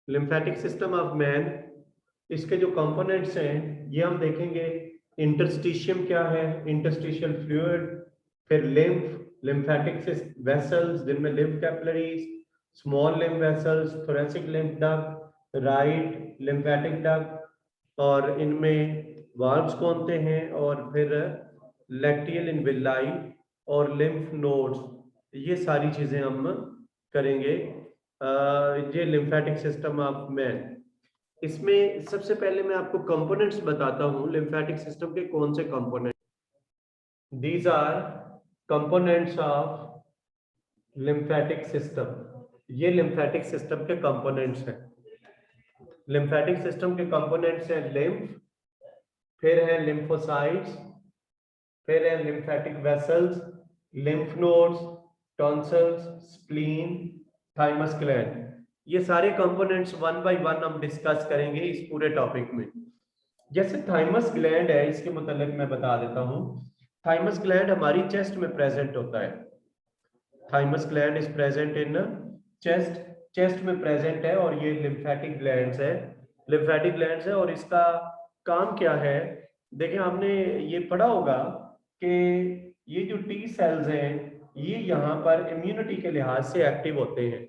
Lymphatic system of man, इसके जो components हैं ये हम देखेंगे। इंटरस्टिशियम क्या है, इंटरस्टिशियल फ्लूइड, फिर लिम्फेटिक वेसल्स जिनमें lymph capillaries, small lymph vessels, thoracic lymph duct, right lymphatic duct, और इनमें वाल्व्स कौन से हैं, और फिर लैक्टियल इनविलाई और लिम्फ नोड्स, ये सारी चीजें हम करेंगे। ये लिम्फेटिक सिस्टम ऑफ मैन। इसमें सबसे पहले मैं आपको कंपोनेंट्स बताता हूं लिम्फेटिक सिस्टम के कौन से component. These are components of lymphatic system. ये लिम्फेटिक सिस्टम के कंपोनेंट्स हैं। लिम्फेटिक सिस्टम के कंपोनेंट्स हैं लिम्फ, फिर है लिम्फोसाइट्स, फिर है lymphatic vessels, lymph nodes, tonsils, spleen, thymus gland. ये सारे कंपोनेंट्स वन बाय वन हम डिस्कस करेंगे इस पूरे टॉपिक में। जैसे थाइमस ग्लैंड है, इसके मुतालिक मैं बता देता हूँ। थाइमस ग्लैंड हमारी चेस्ट में प्रेजेंट होता है। Thymus gland is present in chest, chest में प्रेजेंट है, और ये लिम्फेटिक ग्लैंड्स है। लिम्फेटिक ग्लैंड्स है, और इसका काम क्या है, देखिए आपने ये पढ़ा होगा कि ये जो टी सेल्स हैं ये यहाँ पर इम्यूनिटी के लिहाज से एक्टिव होते हैं।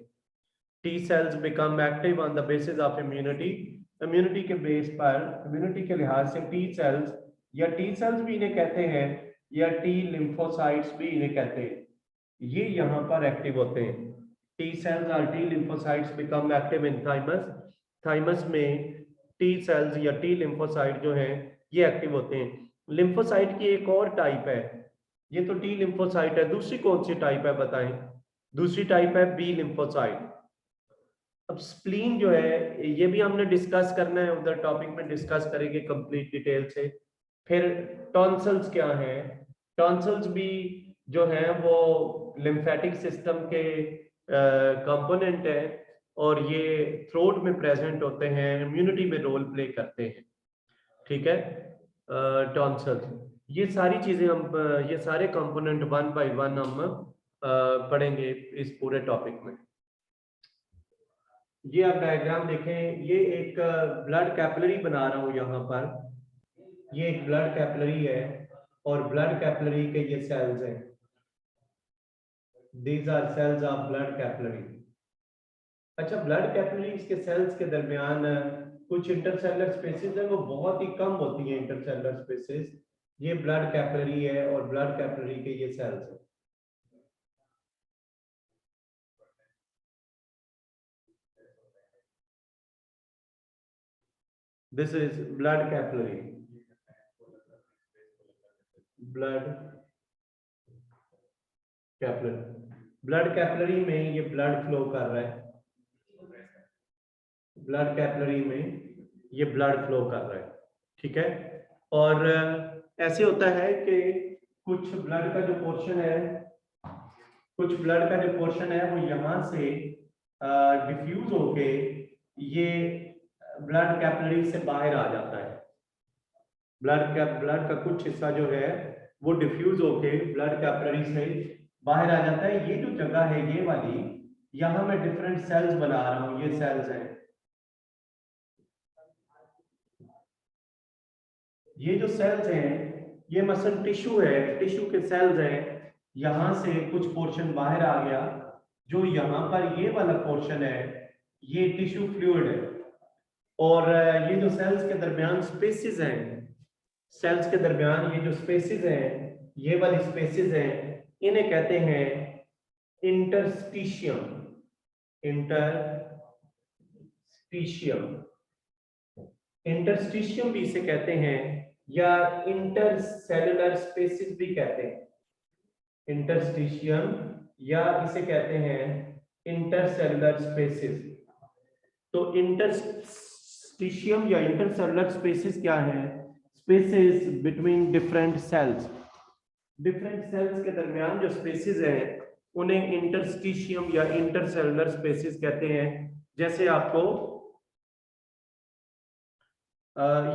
T cells become active on the basis of immunity. Immunity के बेस पर, इम्यूनिटी के लिहाज से टी सेल्स, या टी सेल्स भी इन्हें कहते हैं, या टी लिम्फोसाइट्स भी इन्हें कहते हैं, ये यहाँ पर एक्टिव होते हैं। टी सेल्स और T lymphocytes become active in thymus. Thymus में टी सेल्स या टी लिम्फोसाइट जो हैं ये एक्टिव होते हैं। लिम्फोसाइट की एक और टाइप है, ये तो टी लिम्फोसाइट है, दूसरी कौन सी टाइप है बताएं? दूसरी टाइप है बी लिम्फोसाइट। अब स्प्लीन जो है ये भी हमने डिस्कस करना है, उधर टॉपिक में डिस्कस करेंगे कंप्लीट डिटेल से। फिर टॉन्सिल्स क्या है, टॉन्सिल्स भी जो है वो लिम्फेटिक सिस्टम के कंपोनेंट है, और ये थ्रोट में प्रेजेंट होते हैं, इम्यूनिटी में रोल प्ले करते हैं। ठीक है, टॉन्सिल्स, ये सारी चीजें हम ये सारे कंपोनेंट वन बाय वन हम पढ़ेंगे इस पूरे टॉपिक में। ये आप डायग्राम देखें, ये एक ब्लड कैपिलरी बना रहा हूं यहाँ पर। ये एक ब्लड कैपिलरी है, और ब्लड कैपिलरी के ये सेल्स हैं। These are cells of blood capillary. अच्छा, ब्लड कैपिलरीज के सेल्स के दरमियान कुछ इंटरसेलुलर स्पेसेस है, वो बहुत ही कम होती है इंटरसेलुलर स्पेसेस। ये ब्लड कैपिलरी है, और ब्लड कैपिलरी के ये सेल्स हैं। This is blood capillary, blood capillary. Blood capillary में ये ब्लड फ्लो कर रहा है, ब्लड कैपिलरी में ये ब्लड फ्लो कर रहा है। ठीक है, और ऐसे होता है कि कुछ ब्लड का जो पोर्शन है, कुछ ब्लड का जो पोर्शन है वो यहाँ से डिफ्यूज होके ये ब्लड कैपिलरी से बाहर आ जाता है। ब्लड का कुछ हिस्सा जो है वो डिफ्यूज होके ब्लड कैपिलरी से बाहर आ जाता है। ये जो जगह है ये वाली, यहाँ मैं डिफरेंट सेल्स बना रहा हूँ, ये सेल्स हैं। ये जो सेल्स हैं ये मसल टिश्यू है, टिश्यू के सेल्स हैं। यहां से कुछ पोर्शन बाहर आ गया, जो यहाँ पर ये वाला पोर्शन है ये टिश्यू फ्लूइड है। और ये जो सेल्स के दरमियान स्पेसेस हैं, सेल्स के दरमियान ये जो स्पेसेस हैं, ये वाली स्पेसेस हैं, इन्हें कहते हैं इंटरस्टिशियम। इंटरस्टिशियम, इंटरस्टिशियम भी इसे कहते हैं, या इंटरसेलुलर स्पेसेस भी कहते हैं। इंटरस्टिशियम, या इसे कहते हैं इंटरसेलुलर स्पेसेस। तो इंटरस्टिशियम या इंटरसेलुलर स्पेसेस क्या है? Spaces between different cells. Different cells के दरमियान जो स्पेसेस हैं उन्हें इंटरस्टिशियम या इंटरसेलुलर स्पेसेस कहते हैं। जैसे आपको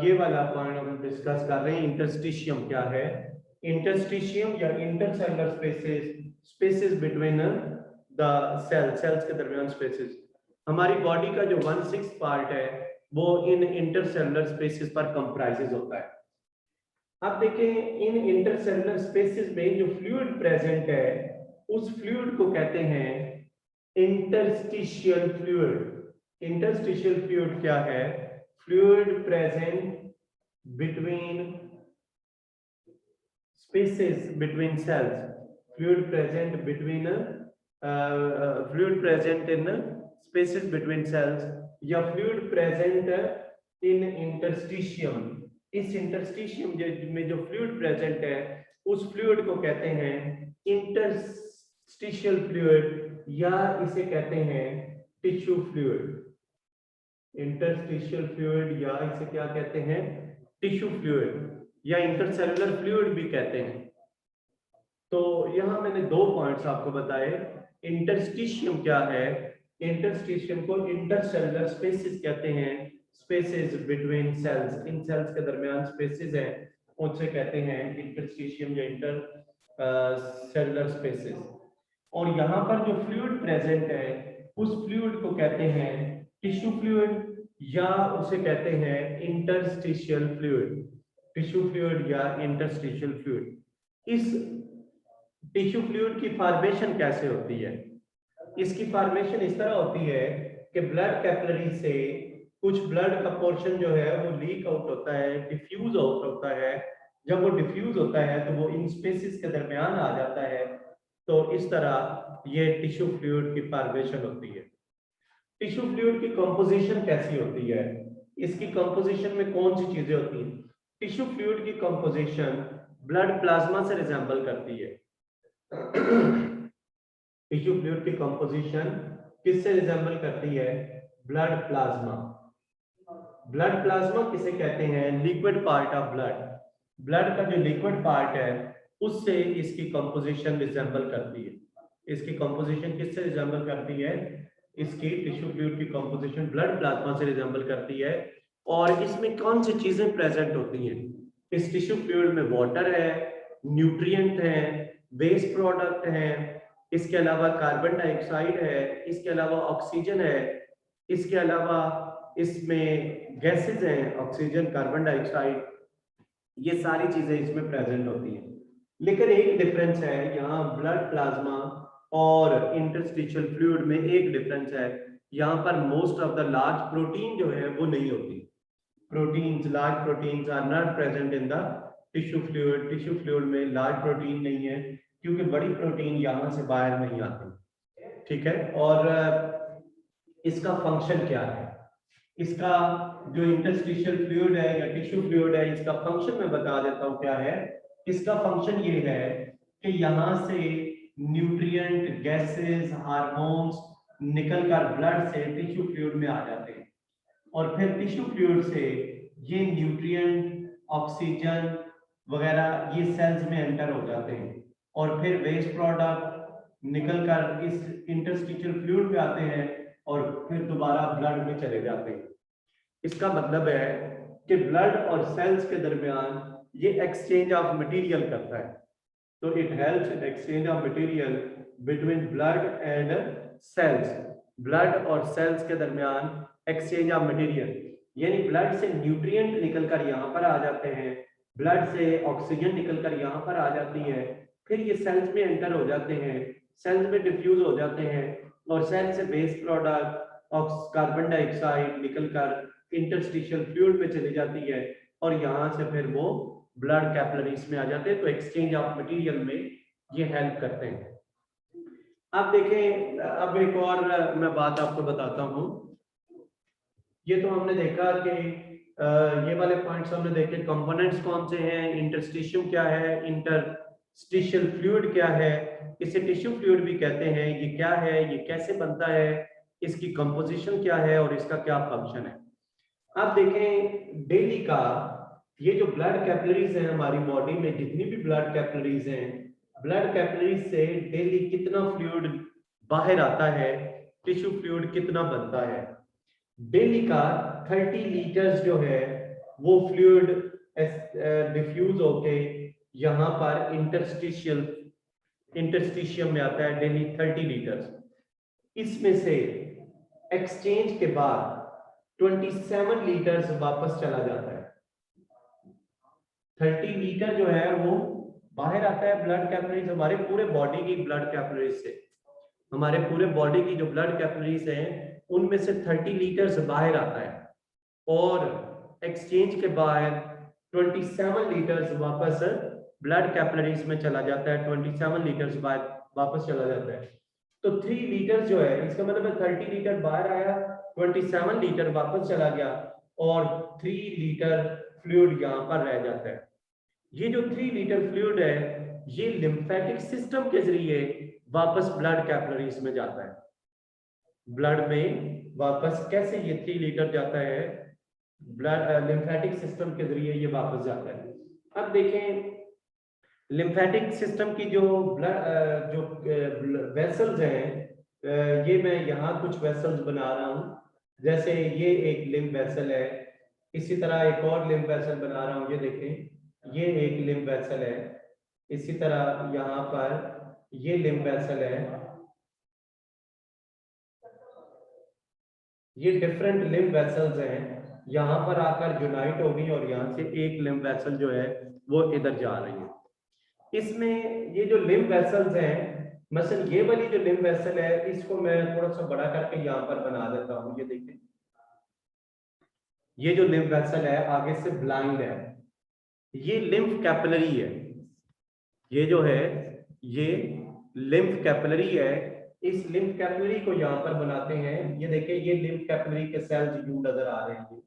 ये वाला पॉइंट हम डिस्कस कर रहे हैं, इंटरस्टिशियम क्या है। इंटरस्टिशियम या intercellular spaces, spaces between the cells के दरमियान स्पेसेस। हमारी बॉडी का जो 1/6 पार्ट है वो इन इंटरसेलुलर स्पेसेस पर कंप्राइजेस होता है। अब देखें इन इंटरसेलुलर स्पेसेस में जो फ्लूइड प्रेजेंट है उस फ्लूइड को कहते हैं इंटरस्टिशियल फ्लूइड। इंटरस्टिशियल फ्लूइड क्या है? Fluid present between spaces between cells, fluid present between fluid present in spaces between cells या fluid present in interstitium। इस interstitium में जो fluid present है उस fluid को कहते हैं interstitial fluid या इसे कहते हैं tissue fluid। इंटरस्टिशियल फ्लूइड या इसे क्या कहते हैं? टिश्यू फ्लूइड या इंटरसेलुलर फ्लूइड भी कहते हैं। तो यहां मैंने 2 पॉइंट्स आपको बताए। इंटरस्टिशियम क्या है? इंटरस्टिशियम को इंटरसेलुलर स्पेसेस कहते हैं, स्पेसेस बिटवीन सेल्स। इन सेल्स के दरमियान स्पेसेस हैं उनसे कहते हैं इंटरस्टिशियम या इंटर सेलुलर स्पेसेस। और यहाँ पर जो फ्लूइड प्रेजेंट है उस फ्लूइड को कहते हैं टिश्यू फ्लूइड या उसे कहते हैं इंटरस्टिशियल फ्लूइड। टिश्यू फ्लूइड या इंटरस्टिशियल फ्लूइड। इस टिश्यू फ्लूइड की फॉर्मेशन कैसे होती है? इसकी फॉर्मेशन इस तरह होती है कि ब्लड कैपिलरी से कुछ ब्लड का पोर्शन जो है वो लीक आउट होता है, डिफ्यूज आउट होता है। जब वो डिफ्यूज होता है तो वो इन स्पेसेस के दरमियान आ जाता है। तो इस तरह ये टिश्यू फ्लूइड की फॉर्मेशन होती है। टिश्यू फ्लूइड की कंपोजिशन कैसी होती है? इसकी कंपोजिशन में कौन सी चीजें होती हैं? टिश्यू फ्लूइड की कंपोजिशन ब्लड प्लाज्मा से रिजेंबल करती है। टिश्यू फ्लूइड की कंपोजिशन किससे रिजेंबल करती है? Blood plasma. ब्लड प्लाज्मा किसे कहते हैं? Liquid part of blood. Blood का जो लिक्विड पार्ट है उससे इसकी कंपोजिशन रिजेंबल करती है। इसकी कंपोजिशन किससे रिजेंबल करती है? इसकी टिश्यू फ्लूइड की कंपोजिशन ब्लड प्लाज्मा से रिजेंबल करती है। और इसमें कौन सी चीजें प्रेजेंट होती हैं? इस टिश्यू फ्लूइड में वाटर है, न्यूट्रिएंट है, वेस्ट प्रोडक्ट है, इसके अलावा कार्बन डाइऑक्साइड है, इसके अलावा ऑक्सीजन है, इसके अलावा इसमें गैसेज हैं, ऑक्सीजन, कार्बन डाइऑक्साइड, ये सारी चीजें इसमें प्रेजेंट होती हैं। लेकिन एक डिफरेंस है यहाँ ब्लड प्लाज्मा और इंटरस्टिशियल फ्लूइड में एक डिफरेंस है। यहाँ पर most of the large protein जो है वो नहीं होती। Proteins, large proteins are not present in the tissue fluid. Tissue fluid में लार्ज प्रोटीन नहीं है क्योंकि बड़ी प्रोटीन यहाँ से बाहर नहीं आती। ठीक है। और इसका फंक्शन क्या है? इसका जो इंटरस्टिशियल फ्लूइड है या टिश्यू फ्लूइड है, इसका फंक्शन मैं बता देता हूँ क्या है। इसका फंक्शन ये है कि यहाँ से न्यूट्रिएंट, गैसेस, हार्मोन्स निकल कर ब्लड से टिश्यू फ्लूइड में आ जाते हैं और फिर टिश्यू फ्लूइड से ये न्यूट्रिएंट, ऑक्सीजन वगैरह ये सेल्स में एंटर हो जाते हैं और फिर वेस्ट प्रोडक्ट निकल कर इस इंटरस्टिशियल फ्लूइड में आते हैं और फिर दोबारा ब्लड में चले जाते हैं। इसका मतलब है कि ब्लड और सेल्स के दरमियान ये एक्सचेंज ऑफ मटेरियल करता है। तो it helps exchange of material between blood and cells. Blood और सेल्स के दरमियान एक्सचेंज ऑफ मटेरियल, यानी ब्लड से न्यूट्रिएंट निकलकर यहाँ पर आ जाते हैं, ब्लड से ऑक्सीजन निकलकर यहाँ पर आ जाती है, फिर ये सेल्स में एंटर हो जाते हैं, सेल्स में डिफ्यूज हो जाते हैं और सेल से वेस्ट प्रोडक्ट कार्बन डाइऑक्साइड निकलकर इंटरस्टिशियल फ्लूइड में चली जाती है और यहाँ से फिर वो ब्लड कैपिलरीज में आ जाते हैं। तो एक्सचेंज ऑफ मटेरियल में ये हेल्प करते हैं। अब देखें, अब एक और मैं बात आपको बताता हूँ। ये तो हमने देखा कि ये वाले पॉइंट्स हमने देखे, कंपोनेंट्स कौन से हैं, इंटरस्टिशियम क्या है, इंटरस्टिशियल फ्लूइड क्या है, इसे टिश्यू फ्लूइड भी कहते हैं, ये क्या है, ये कैसे बनता है, इसकी कंपोजिशन क्या है और इसका क्या फंक्शन है। आप देखें डेली का ये जो ब्लड कैपिलरीज हैं हमारी बॉडी में, जितनी भी ब्लड कैपिलरीज हैं, ब्लड कैपिलरीज से डेली कितना फ्लूइड बाहर आता है, टिश्यू फ्लूइड कितना बनता है। डेली का 30 लीटर्स जो है वो फ्लूइड डिफ्यूज होके यहाँ पर इंटरस्टिशियम में आता है, डेली 30 लीटर्स। इसमें से एक्सचेंज के बाद 27 लीटर्स वापस चला जाता है। 30 लीटर जो है वो बाहर आता है ब्लड कैपिलरीज, हमारे पूरे बॉडी की ब्लड कैपिलरीज से। हमारे पूरे बॉडी की जो ब्लड कैपिलरीज हैं उनमें से 30 लीटर्स बाहर आता है, और एक्सचेंज के बाद 27 लीटर्स वापस ब्लड कैपिलरीज में चला जाता है। 27 लीटर्स बाद वापस चला जाता है। तो 3 लीटर जो है, इसका मतलब है 30 लीटर बाहर आया, 27 लीटर वापस चला गया, और 3 लीटर फ्लूइड यहाँ पर रह जाता है। ये जो 3 लीटर फ्लूइड है ये लिम्फेटिक सिस्टम के जरिए वापस ब्लड कैपिलरीज में जाता है। ब्लड में वापस कैसे ये 3 लीटर जाता है, ब्लड लिम्फेटिक सिस्टम के जरिए ये वापस जाता है। अब देखें लिम्फेटिक सिस्टम की जो ब्लड जो वेसल्स हैं, ये मैं यहाँ कुछ वेसल्स बना रहा हूँ। जैसे ये एक लिम्फ वेसल है, इसी तरह एक और लिम्फ वेसल बना रहा हूँ, ये देखें ये एक लिम्फ वेसल है, इसी तरह यहाँ पर ये लिम्फ वेसल है। ये डिफरेंट लिम्फ वेसल्स हैं, यहाँ पर आकर यूनाइट होगी और यहाँ से एक लिम्फ वेसल जो है वो इधर जा रही है। इसमें ये जो लिम्फ वेसल्स हैं, मसलन ये वाली जो लिम्फ वेसल है इसको मैं थोड़ा सा बड़ा करके यहाँ पर बना देता हूँ। ये देखें ये जो लिम्फ वेसल है आगे से ब्लाइंड है, ये लिम्फ कैपिलरी है। ये जो है ये लिम्फ कैपिलरी है। इस लिम्फ कैपिलरी को यहाँ पर बनाते हैं। ये देखें ये लिम्फ कैपिलरी के सेल्स यू नजर आ रहे हैं।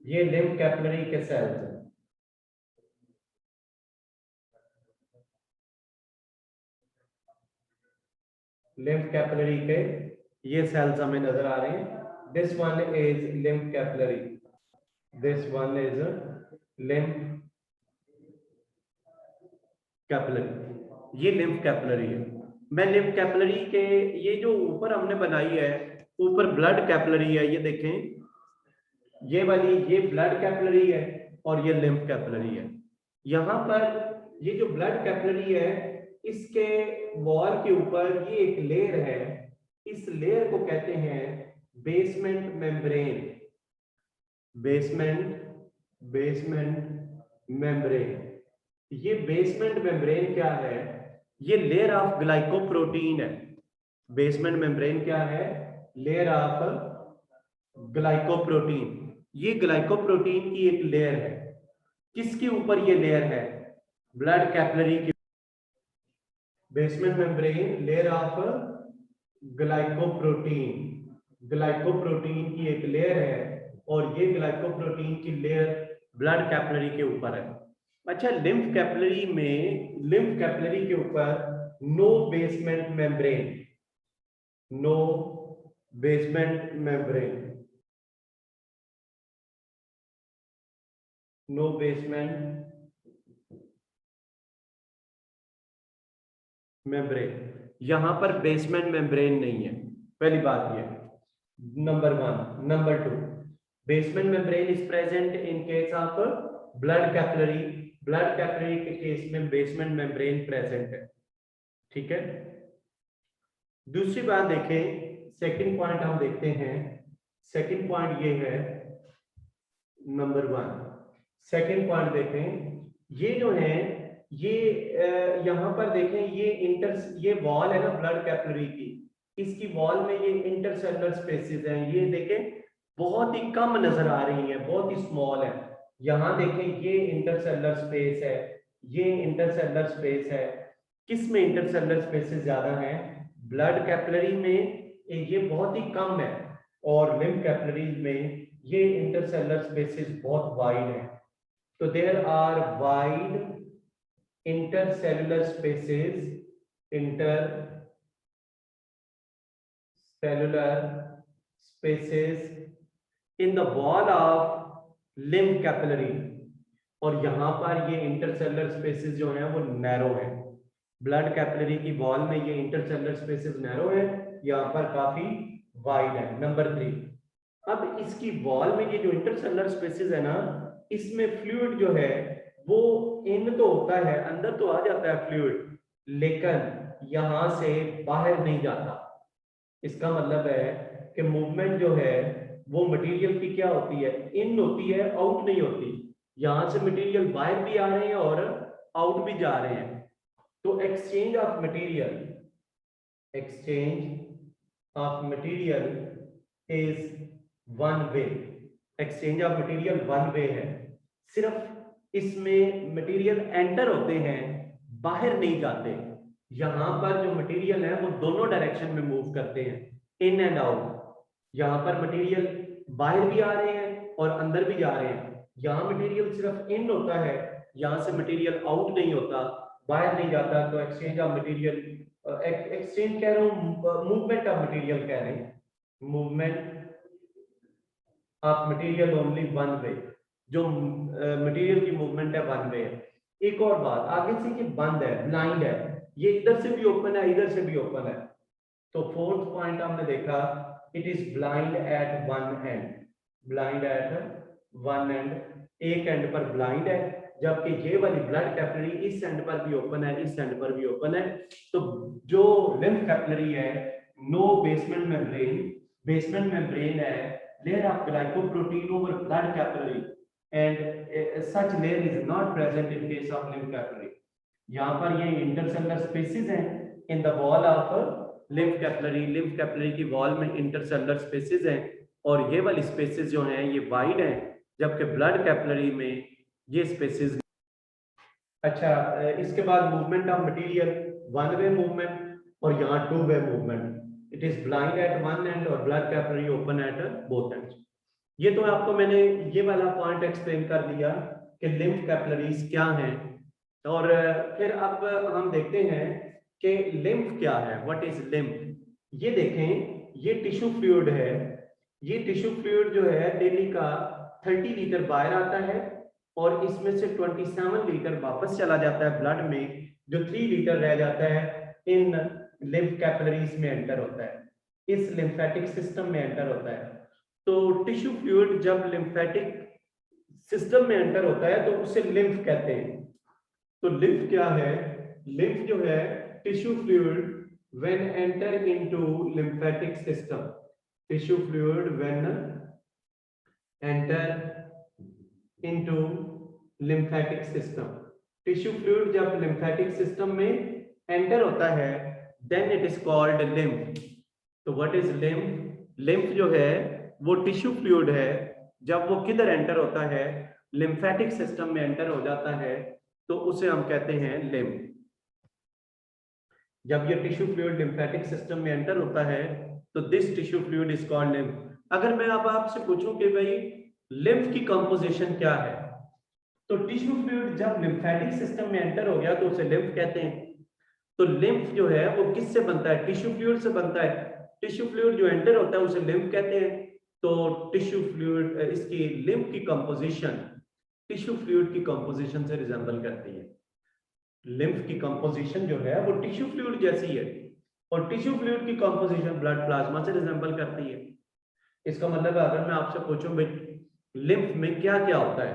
ये लिम्फ कैपिलरी के सेल्स हैं। लिम्फ कैपिलरी के ये सेल्स हमें नजर आ रहे हैं। This one is lymph capillary, this one is lymph capillary. ये लिम्फ कैपिलरी है। मैं लिम्फ कैपिलरी के ये जो ऊपर हमने बनाई है, ऊपर ब्लड कैपिलरी है। ये देखें ये वाली ये ब्लड कैपिलरी है और ये लिम्फ कैपिलरी है। यहाँ पर ये जो ब्लड कैपिलरी है इसके वॉल के ऊपर ये एक लेयर है, इस लेयर को कहते हैं बेसमेंट मेम्ब्रेन। Basement membrane. ये बेसमेंट मेम्ब्रेन क्या है? ये लेयर ऑफ ग्लाइकोप्रोटीन है। बेसमेंट मेम्ब्रेन क्या है? Layer of glycoprotein. ये ग्लाइकोप्रोटीन की एक लेयर है। किसके ऊपर ये लेयर है? ब्लड कैपिलरी की। Basement membrane layer of glycoprotein. Glycoprotein की एक लेयर है और ये ग्लाइकोप्रोटीन की लेयर ब्लड कैपिलरी के ऊपर है। अच्छा, लिम्फ कैपिलरी के ऊपर no basement membrane, no basement membrane, no basement membrane. यहां पर बेसमेंट मेम्ब्रेन नहीं है, पहली बात ये number 1। Number 2, basement membrane is present in case of blood capillary. Blood capillary के केस में बेसमेंट मेम्ब्रेन प्रेजेंट है। ठीक है। दूसरी बात देखें, सेकंड पॉइंट हम देखते हैं। सेकंड पॉइंट ये है नंबर 1। सेकंड पॉइंट देखें, ये जो है ये यहाँ पर देखें ये वॉल है ना ब्लड कैपिलरी की, इसकी वॉल में ये इंटरसेलुलर स्पेसेस हैं। ये देखें बहुत ही कम नजर आ रही है, बहुत ही स्मॉल है। यहाँ देखें ये इंटरसेलुलर स्पेस है, ये इंटरसेलुलर स्पेस है। किस में इंटरसेलुलर स्पेसेस ज्यादा हैं? ब्लड कैपिलरी में ये बहुत ही कम है, और लिम्फ कैपिलरीज में ये इंटरसेलुलर स्पेसेस बहुत वाइड है। तो there are wide intercellular spaces, in the wall of lymph capillary, और यहाँ पर ये इंटरसेलुलर स्पेसेस जो हैं वो नैरो है। ब्लड कैपिलरी की वॉल में ये इंटरसेलुलर स्पेसेस नैरो है, यहाँ पर काफी वाइड है। नंबर 3, अब इसकी वॉल में ये जो इंटरसेलुलर स्पेसेस है ना, इसमें फ्लूइड जो है वो इन तो होता है, अंदर तो आ जाता है फ्लूइड, लेकिन यहां से बाहर नहीं जाता। इसका मतलब है कि मूवमेंट जो है वो मटेरियल की क्या होती है, इन होती है, आउट नहीं होती। यहां से मटेरियल बाहर भी आ रहे हैं और आउट भी जा रहे हैं। तो exchange of material, exchange of material is one way. Exchange of material one वे है, सिर्फ इसमें मटेरियल एंटर होते हैं, बाहर नहीं जाते। यहां पर जो मटेरियल है वो दोनों डायरेक्शन में मूव करते हैं, इन एंड आउट। यहां पर मटेरियल बाहर भी आ रहे हैं और अंदर भी जा रहे हैं। यहां मटेरियल सिर्फ इन होता है, यहां से मटेरियल आउट नहीं होता, बाहर नहीं जाता। तो एक्सचेंज ऑफ मटेरियल, एक्सचेंज कह रहा हूं, मूवमेंट ऑफ मटेरियल कह रहे हैं, movement of material only one way. जो मटेरियल की मूवमेंट है वन वे है। एक और बात, आगे से ये बंद है, ब्लाइंड है, ये इधर से भी ओपन है, इधर से भी ओपन है। तो फोर्थ पॉइंट हमने देखा, it is blind at one and, blind at one and, एक एंड पर ब्लाइंड है, जबकि ये वाली ब्लड कैपिलरी इस एंड पर भी ओपन है, इस एंड पर भी ओपन है। तो जो लिम्फ कैपिलरी है, no basement membrane, basement membrane है, layer of glycoprotein over blood capillary, and such layer is not present in case of lymph capillary. यहाँ पर ये इंटरसेलुलर स्पेसेस हैं in the wall of lymph capillary, lymph capillary की wall में intercellular spaces हैं, और ये वाली स्पेसेस जो हैं ये वाइड हैं, जबकि ब्लड कैपिलरी में ये स्पेसेस। अच्छा, इसके बाद movement of material one way movement, और यहाँ two way movement, it is blind at one end और blood capillary open at both ends. ये तो आपको मैंने ये वाला पॉइंट एक्सप्लेन कर दिया कि लिम्फ कैपिलरीज क्या हैं। और फिर अब हम देखते हैं कि लिम्फ क्या है, व्हाट इज लिम्फ। ये देखें, ये टिश्यू फ्लूइड है, ये टिश्यू फ्लूइड जो है डेली का 30 लीटर बाहर आता है, और इसमें से 27 लीटर वापस चला जाता है ब्लड में, जो 3 लीटर रह जाता है इन लिम्फ कैपिलरीज में एंटर होता है, इस लिम्फेटिक सिस्टम में एंटर होता है। तो टिश्यू फ्लूइड जब लिम्फेटिक सिस्टम में एंटर होता है तो उसे लिम्फ कहते हैं। तो लिम्फ क्या है, लिम्फ जो है tissue fluid when enter into lymphatic system, tissue fluid when enter into lymphatic system, tissue fluid जब लिम्फेटिक सिस्टम में एंटर होता है then it is called lymph. तो व्हाट इज लिम्फ, लिम्फ जो है वो टिश्यू फ्लूइड है, जब वो किधर एंटर होता है, लिम्फेटिक सिस्टम में एंटर हो जाता है, तो उसे हम कहते हैं लिम्फ। जब ये टिश्यू फ्लूइड लिम्फेटिक सिस्टम में एंटर होता है तो this tissue fluid is called lymph. अगर मैं अब आपसे पूछूं कि भाई लिम्फ की कंपोजिशन क्या है, तो टिश्यू फ्लूइड जब लिम्फेटिक सिस्टम में एंटर हो गया तो उसे लिम्फ कहते हैं। तो लिम्फ जो है वो किससे बनता है, टिश्यू फ्लूइड से बनता है। टिश्यू फ्लूइड जो एंटर होता है उसे लिम्फ कहते हैं। तो टिश्यू फ्लूइड, इसकी लिम्फ की कंपोजिशन टिश्यू फ्लूइड की कंपोजिशन से रिजेंबल करती है। लिम्फ की कंपोजिशन जो है वो टिश्यू फ्लूइड जैसी है, और टिश्यू फ्लूइड की कंपोजिशन ब्लड प्लाज्मा से रिजेंबल करती है। इसका मतलब है अगर मैं आपसे पूछूं भाई लिम्फ में क्या क्या होता है,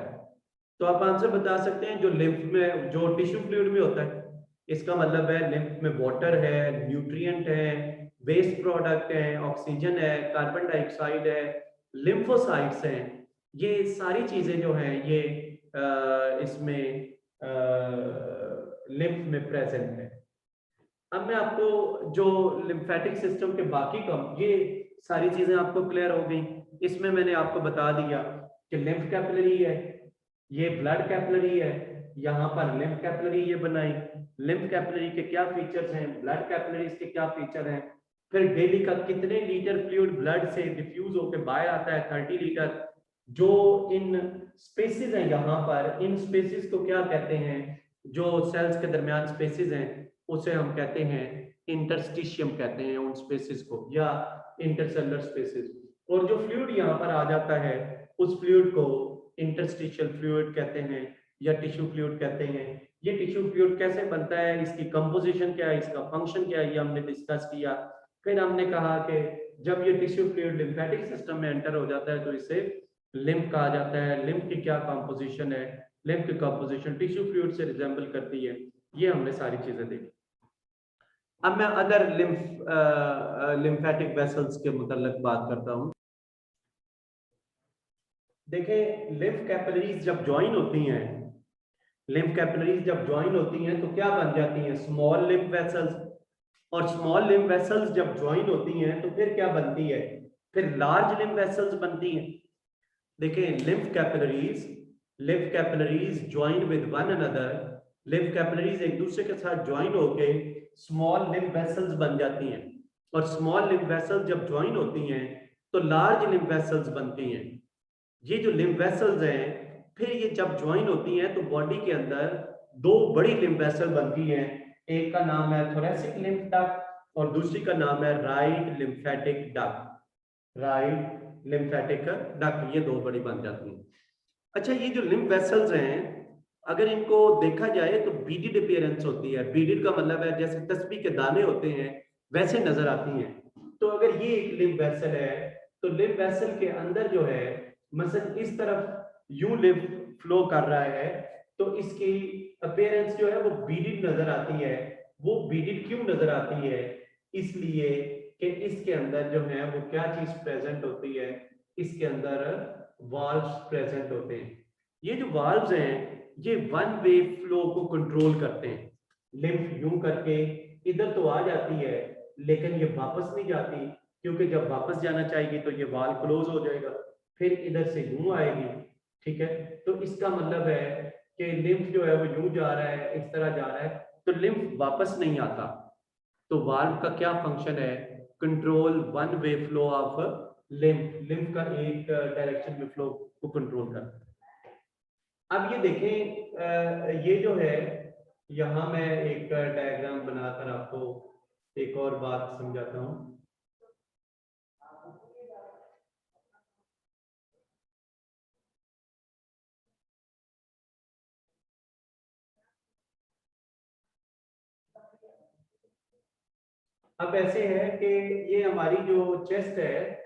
तो आप आंसर बता सकते हैं जो लिम्फ में, जो टिश्यू फ्लूइड में होता है। इसका मतलब है लिम्फ में वाटर है, न्यूट्रिएंट है, वेस्ट प्रोडक्ट है, ऑक्सीजन है, कार्बन डाइऑक्साइड है, लिम्फोसाइट्स हैं। ये सारी चीजें जो हैं ये इसमें लिम्फ में प्रेजेंट है। अब मैं आपको जो लिम्फेटिक सिस्टम के बाकी कम, ये सारी चीजें आपको क्लियर हो गई। इसमें मैंने आपको बता दिया कि लिम्फ कैपिलरी है, ये ब्लड कैपिलरी है, यहाँ पर लिम्फ कैपिलरी ये बनाई। लिम्फ कैपिलरी के क्या फीचर्स हैं, ब्लड कैपिलरीज के क्या फीचर हैं, फिर डेली का कितने लीटर फ्लूइड ब्लड से डिफ्यूज होकर बाहर आता है, 30 लीटर। जो इन स्पेसेस हैं यहाँ पर, इन स्पेसेस को क्या कहते हैं, जो सेल्स के दरमियान स्पेसेस हैं उसे हम कहते हैं इंटरस्टिशियम कहते हैं उन स्पेसेस को, या इंटरसेलुलर स्पेसेस। और जो फ्लूइड यहाँ पर आ जाता है उस फ्लूइड को इंटरस्टिशियल फ्लूइड कहते हैं या टिश्यू फ्लूइड कहते हैं। ये टिश्यू फ्लूइड कैसे बनता है, इसकी कंपोजिशन क्या है, इसका फंक्शन क्या है, ये हमने डिस्कस किया। फिर हमने कहा कि जब ये टिश्यू फ्लूइड लिम्फेटिक सिस्टम में एंटर हो जाता है तो इसे लिम्फ कहा जाता है। लिम्फ की क्या कंपोजिशन है, लिम्फ की कंपोजिशन टिश्यू फ्लूइड से रिजेंबल करती है। ये हमने सारी चीजें देखी। अब मैं अदर लिम्फेटिक वेसल्स के मुताल्लिक बात करता हूँ। देखें, लिम्फ कैपिलरीज जब ज्वाइन होती हैं, लिम्फ कैपिलरीज जब ज्वाइन होती हैं तो क्या बन जाती हैं? Small lymph vessels. और स्मॉल लिम्फ वेसल्स जब ज्वाइन होती हैं तो फिर क्या बनती है? फिर लार्ज लिम्फ वेसल्स बनती हैं। देखें, lymph capillaries join with one another, lymph capillaries एक दूसरे के साथ ज्वाइन होके स्मॉल लिम्फ वेसल्स बन जाती हैं। और स्मॉल लिम्फ वेसल्स जब ज्वाइन होती हैं तो लार्ज लिम्फ वेसल्स बनती हैं। ये जो लिम्फ वेसल्स हैं, फिर ये जब ज्वाइन होती हैं तो बॉडी के अंदर दो बड़ी लिम्फ वेसल बनती हैं। एक का नाम है थोरेसिक लिम्फ डक्ट और दूसरी का नाम है right lymphatic duct. Right lymphatic duct, ये दो बड़ी बन जाती हैं। अच्छा, ये जो लिम्फ वेसल्स हैं, अगर इनको देखा जाए तो बीडिड अपीयरेंस होती है। बीडिड का मतलब है जैसे तस्बीह के दाने होते हैं वैसे नजर आती हैं। तो अगर ये एक लिम्फ वेसल है तो लिम्फ वेसल के अंदर जो है, मसलन इस तरफ यू लिम्फ फ्लो कर रहा है तो इसकी अपीयरेंस जो है वो बीडिड नजर आती है। वो बीडिड क्यों नजर आती है? इसलिए कि इसके अंदर जो है वो क्या चीज प्रेजेंट होती है? इसके अंदर वाल्व्स प्रेजेंट होते हैं। ये जो वाल्व्स हैं ये वन वे फ्लो को कंट्रोल करते हैं। लिम्फ यूं करके इधर तो आ जाती है लेकिन ये वापस नहीं जाती, क्योंकि जब वापस जाना चाहेगी तो ये वाल्व क्लोज हो जाएगा, फिर इधर से यूं आएगी। ठीक है, तो इसका मतलब है कि लिम्फ जो है वो यूं जा रहा है, इस तरह जा रहा है, तो लिम्फ वापस नहीं आता। तो वाल्व का क्या फंक्शन है? Control one way flow of lymph का एक डायरेक्शन में फ्लो को कंट्रोल करता है। अब ये देखें, ये जो है, यहाँ मैं एक डायग्राम बनाकर आपको एक और बात समझाता हूँ। अब ऐसे है कि ये हमारी जो चेस्ट है,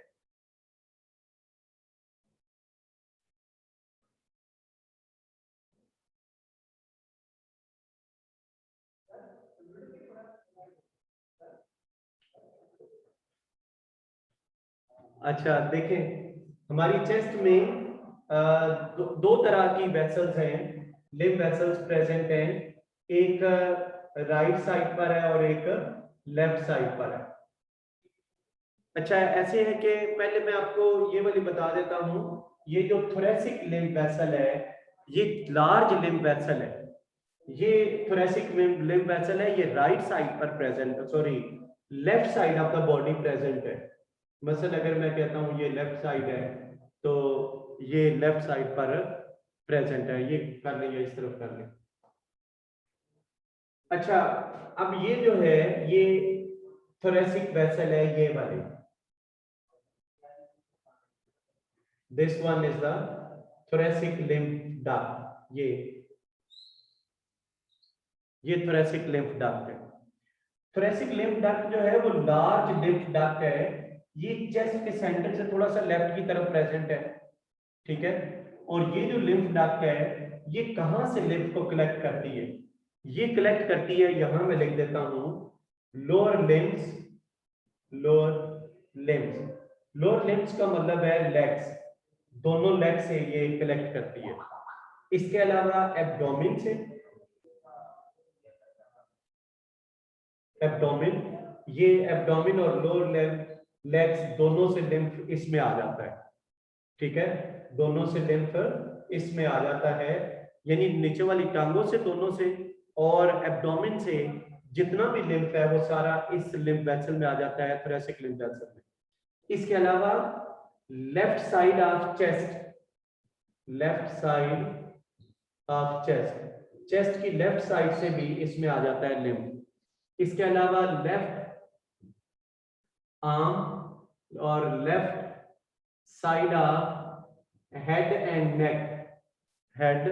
अच्छा देखें, हमारी चेस्ट में दो तरह की वेसल्स हैं, लिम्फ वेसल्स प्रेजेंट हैं। एक राइट साइड पर है और एक लेफ्ट साइड पर है। अच्छा, ऐसे है कि पहले मैं आपको ये वाली बता देता हूँ। ये जो थोरेसिक लिम्फ वेसल है ये लार्ज लिम्फ वेसल है। ये थोरेसिक लिम्फ वेसल है, ये राइट साइड पर present, sorry left side of the body present है। मसलन अगर मैं कहता हूँ ये लेफ्ट साइड है तो ये लेफ्ट साइड पर प्रेजेंट है। ये कर लेंगे, इस तरफ कर लेंगे। अच्छा, अब ये जो है ये थोरेसिक वेसल है, ये वाली। This one is the thoracic lymph duct. ये थोरेसिक लिम्फ डक्ट है। थोरेसिक लिम्फ डक्ट जो है वो लार्ज लिम्फ डक्ट है। ये चेस्ट के सेंटर से थोड़ा सा लेफ्ट की तरफ प्रेजेंट है। ठीक है, और ये जो लिम्फ डक्ट है ये कहां से लिम्फ को कलेक्ट करती है? ये कलेक्ट करती है, यहां मैं लिख देता हूं, लोअर लिम्फ्स। लोअर लिम्फ्स, लोअर लिम्फ्स का मतलब है लेग्स, दोनों लेग से ये कलेक्ट करती है। इसके अलावा एब्डोमेन से, एब्डोमेन, ये एब्डोमेन और लोअर लेग्स दोनों से लिम्फ इसमें आ जाता है। ठीक है, दोनों से लिम्फ इसमें आ जाता है, यानी नीचे वाली टांगों से दोनों से, और एब्डोमेन से जितना भी लिम्फ है वो सारा इस लिम्फ वेसल में आ जाता है, थोरेसिक लिम्फ वेसल में। इसके अलावा left side of chest, left side of chest, chest की लेफ्ट साइड से भी इसमें आ जाता है लिम्फ। इसके अलावा लेफ्ट आर्म और left side of head and neck, head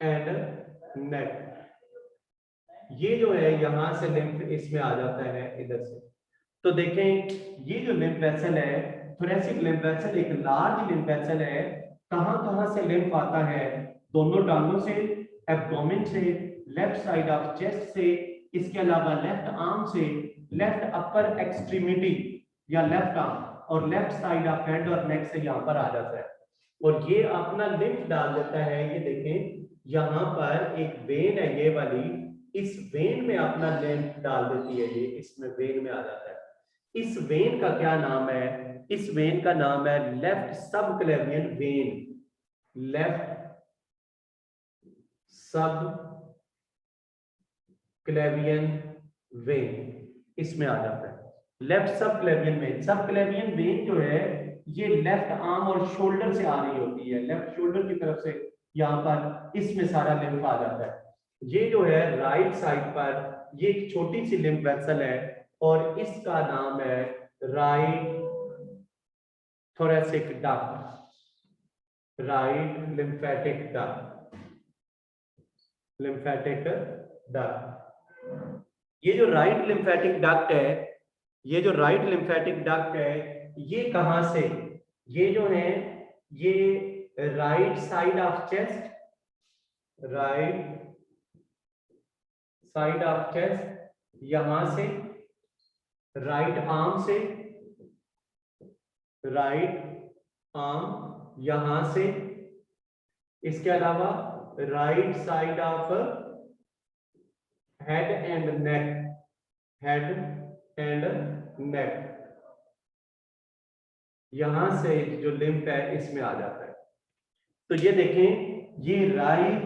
and neck, ये जो है यहां से लिम्फ इसमें आ जाता है इधर से। तो देखें, ये जो लिम्फ वेसल है, थोरेसिक लिम्फ वेसल एक लार्ज लिम्फ वेसल है। कहां कहां से लिम्फ आता है? दोनों टांगों से, एब्डोमेन से, लेफ्ट साइड ऑफ चेस्ट से, इसके अलावा लेफ्ट आर्म से, लेफ्ट अपर एक्सट्रीमिटी या लेफ्ट आर्म, और लेफ्ट साइड ऑफ हेड और नेक से यहाँ पर आ जाता है। और ये अपना लिम्फ डाल देता है। ये देखें यहाँ पर एक वेन है, ये वाली, इस वेन में अपना लिम्फ डाल देती है, ये इसमें वेन में आ जाता है। इस वेन का क्या नाम है? इस वेन का नाम है लेफ्ट सबक्लेवियन वेन। लेफ्ट सब क्लेवियन वेन इसमें आ जाता है। लेफ्ट सब क्लेवियन वेन, सब क्लेवियन वेन जो है ये लेफ्ट आर्म और शोल्डर से आ रही होती है, लेफ्ट शोल्डर की तरफ से यहाँ पर इसमें सारा लिम्फ आ जाता है। ये जो है राइट साइड पर ये एक छोटी सी लिम्फ वेसल है और इसका नाम है right thoracic duct, right lymphatic duct, lymphatic duct. ये जो राइट लिम्फेटिक डक्ट है, ये जो राइट लिम्फेटिक डक्ट है, ये कहां से, ये जो है ये right side of chest, right side of chest, यहां से राइट आर्म से, राइट आर्म यहां से, इसके अलावा right side of head and neck, head and neck, यहां से जो लिम्फ है इसमें आ जाता है। तो ये देखें, ये right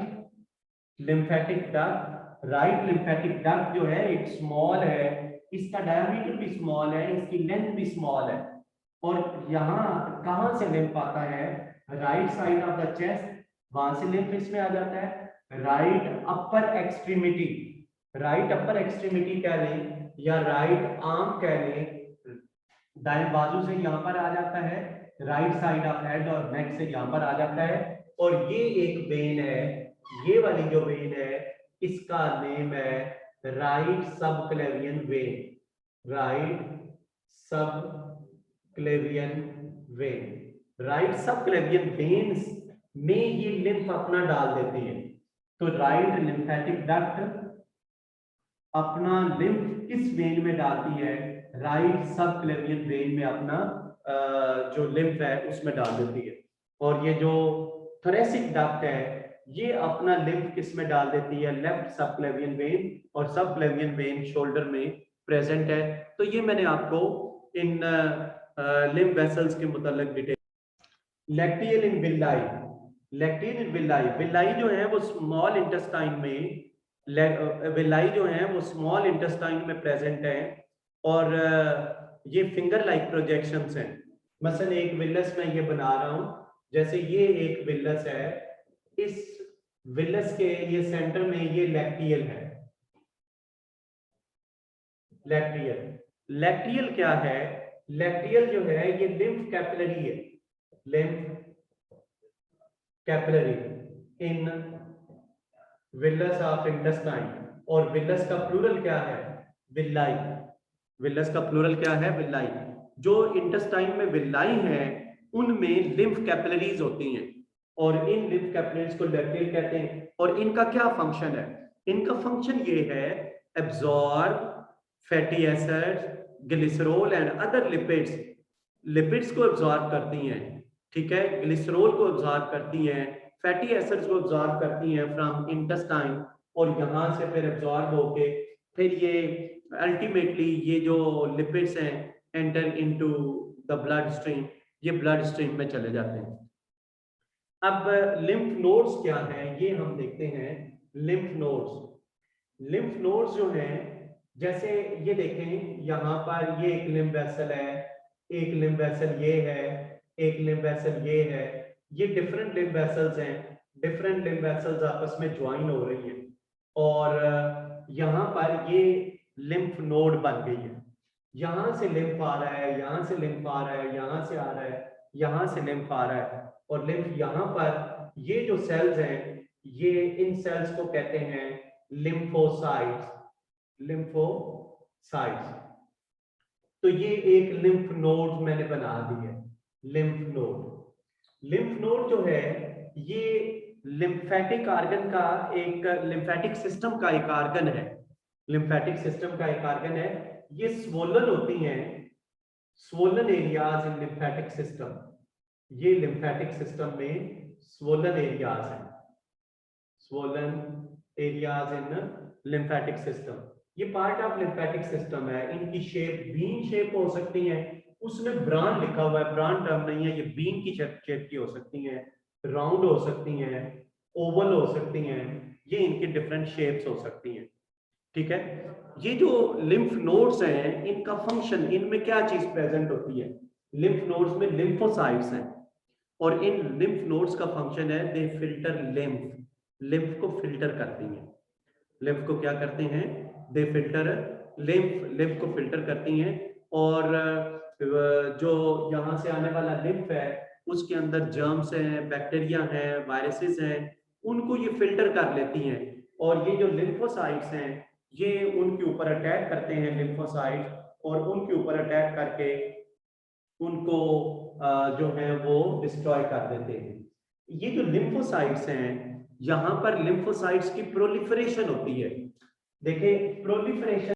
lymphatic duct, right lymphatic duct जो है एक स्मॉल है, इसका डायमीटर भी स्मॉल है, इसकी लेंथ भी स्मॉल है। और यहाँ कहां से लिम्फ आता है? Right side of the chest, वहां से लिम्फ इसमें आ जाता है। Right upper extremity, right upper extremity कह लें या राइट आर्म कह लें, दाएं बाजू से यहाँ पर आ जाता है, राइट साइड ऑफ हेड और नेक से यहाँ पर आ जाता है। और ये एक वेन है, ये वाली जो वेन है इसका नेम है राइट सब क्लेवियन वेन, राइट सब क्लेवियन वेन। राइट सब क्लेवियन वेन्स में ये लिम्फ अपना डाल देती है। तो राइट लिम्फेटिक डक्ट अपना लिम्फ किस वेन में डालती है? राइट सब क्लेवियन वेन में अपना जो लिम्फ है उसमें डाल देती है। और ये जो थोरेसिक डक्ट है ये अपना लिम्फ किस में डाल देती है? लेफ्ट सब क्लेवियन वेन, और सब क्लेवियन वेन शोल्डर में प्रेजेंट है। तो ये मैंने आपको इन लिम्फ वेसल्स के मुतालिक डिटेल। लैक्टियल इन विलाई, लैक्टियल इन विलाई, विलाई जो है वो स्मॉल इंटेस्टाइन में, विलाई जो है वो स्मॉल इंटेस्टाइन में प्रेजेंट है। और ये फिंगर लाइक प्रोजेक्शंस हैं। मसलन एक विलस में ये बना रहा हूं, जैसे ये एक विलस है, इस विलस के ये सेंटर में ये लैक्टियल है। लैक्टियल, लैक्टियल क्या है? लैक्टियल जो है ये लिम्फ कैपिलरी है, lymph capillary in villous of intestine. और विलस का प्लूरल क्या है? विलाई। विलस का प्लूरल क्या है? विलाई। जो इंटेस्टाइन में विलाई है उनमें लिम्फ कैपिलरीज होती हैं और इन लिम्फ कैपिलरीज को लैक्टियल कहते हैं। और इनका क्या फंक्शन है? इनका फंक्शन ये है absorb fatty acids, glycerol and other lipids, lipids को एब्जॉर्ब करती हैं, ठीक है, ग्लिसरॉल को एब्जॉर्ब करती हैं, फैटी एसिड्स को एब्जॉर्ब करती हैं फ्रॉम इंटेस्टाइन, और यहां से फिर एब्जॉर्ब होके फिर ये अल्टीमेटली ये जो लिपिड्स हैं enter into the blood stream, ये ब्लड स्ट्रीम में चले जाते हैं। अब लिम्फ नोड्स क्या हैं ये हम देखते हैं। लिम्फ नोड्स, लिम्फ नोड्स जो हैं, जैसे ये देखें यहाँ पर ये एक लिम्फ वेसल है, एक लिम्फ वेसल ये है, एक लिम्फ वेसल ये है, ये डिफरेंट लिम्फ वेसल्स हैं, डिफरेंट लिम्फ वेसल्स आपस में ज्वाइन हो रही हैं और यहाँ पर ये लिम्फ नोड बन गई है। यहाँ से लिम्फ आ रहा है, यहाँ से लिम्फ आ रहा है, यहाँ से आ रहा है, यहाँ से लिम्फ आ रहा है, और लिम्फ यहाँ पर ये जो सेल्स हैं ये इन सेल्स को कहते हैं लिम्फोसाइट्स, लिम्फोसाइट्स। तो ये एक लिम्फ नोड मैंने बना दी है, लिम्फ नोड। लिम्फ नोड जो है ये लिम्फेटिक ऑर्गन का एक लिम्फेटिक सिस्टम का एक ऑर्गन है, लिम्फेटिक सिस्टम का एक ऑर्गन है, ये स्वोलन होती हैं, swollen areas in lymphatic system, ये लिम्फेटिक सिस्टम में स्वोलन एरियाज हैं, swollen areas in lymphatic system, ये पार्ट ऑफ लिम्फेटिक सिस्टम है। इनकी शेप बीन शेप हो सकती है, उसमें ब्रांड लिखा हुआ है, ब्रांड टर्म नहीं है, ये बीन की शेप की हो सकती है, राउंड हो सकती हैं, ओवल हो सकती हैं, ये इनकी डिफरेंट शेप्स हो सकती हैं, ठीक है। ये जो लिम्फ नोड्स हैं, इनका फंक्शन, इनमें क्या चीज प्रेजेंट होती है, लिम्फ नोड्स में लिम्फोसाइट्स हैं, और इन लिम्फ नोड्स का फंक्शन है दे फिल्टर लिम्फ, लिम्फ को फिल्टर करती हैं, लिम्फ को क्या करते हैं, दे फिल्टर लिम्फ, लिम्फ को फिल्टर करती हैं, और जो यहाँ से आने वाला लिम्फ है उसके अंदर जर्म्स हैं, बैक्टीरिया हैं, वायरसेस हैं, उनको ये फिल्टर कर लेती हैं, और ये जो लिम्फोसाइट्स हैं ये उनके ऊपर अटैक करते हैं, लिम्फोसाइट्स, और उनके ऊपर अटैक करके उनको जो है वो डिस्ट्रॉय कर देते हैं। ये जो लिम्फोसाइट्स हैं, यहाँ पर लिम्फोसाइट्स की प्रोलिफरेशन होती है, देखिए प्रोलिफरेशन